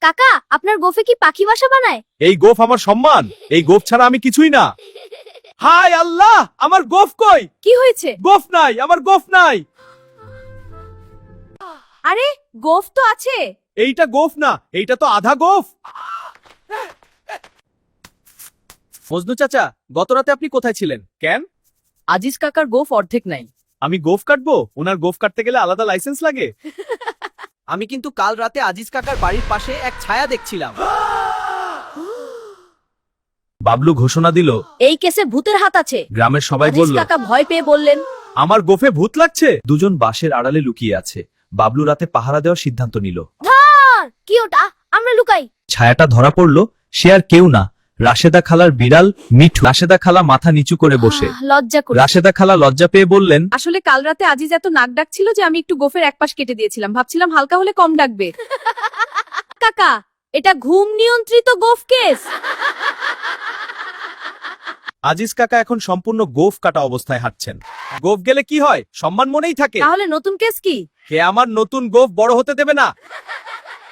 কাকা, আপনার গোফে কি পাখি বাসা বানায়? এই গোফ আমার সম্মান, এই গোফ ছাড়া আমি কিছুই না। হায় আল্লাহ, আমার গোফ কই? কি হয়েছে? গোফ নাই, আমার গোফ নাই। আরে, গোফ তো আছে। এইটা গোফ না, এইটা তো আধা গোফ। মজনু চাচা, গত রাতে আপনি কোথায় ছিলেন? কেন? আজিজ কাকার গোফ অর্ধেক নাই। আমি গোফ কাটবো? ওনার গোফ কাটতে গেলে আলাদা লাইসেন্স লাগে। আমি কিন্তু কাল রাতে আজিজ কাকার বাড়ির পাশে এক ছায়া দেখছিলাম। বাবলু ঘোষণা দিল, এই কেসে ভূতের হাত আছে। গ্রামের সবাই আজিজ বলল, কাকা ভয় পেয়ে বললেন, আমার গোফে ভূত লাগছে। দুজন বাঁশের আড়ালে লুকিয়ে আছে। বাবলু রাতে পাহারা দেওয়ার সিদ্ধান্ত নিল। ধর! কি ওটা? আমরা লুকাই। ছায়াটা ধরা পড়ল, সে আর কেউ না, রাশেদা খালার বিড়াল মিঠু। রাশেদা খালা মাথা নিচু করে বসে। লজ্জা করে। রাশেদা খালা লজ্জা পেয়ে বললেন, আসলে কাল রাতে আজিজ এত নাক ডাকছিল যে আমি একটু গোফের এক পাশ কেটে দিয়েছিলাম, ভাবছিলাম হালকা হলে কম ডাকবে। কাকা, এটা ঘুম নিয়ন্ত্রিত গোফ কেস। আজিজ কাকা এখন সম্পূর্ণ গোফ কাটা অবস্থায় হাঁটছেন। গোফ গেলে কি হয়? সম্মান মনেই থাকে। তাহলে নতুন কেস কি? কে আমার নতুন গোফ বড় হতে দেবে না।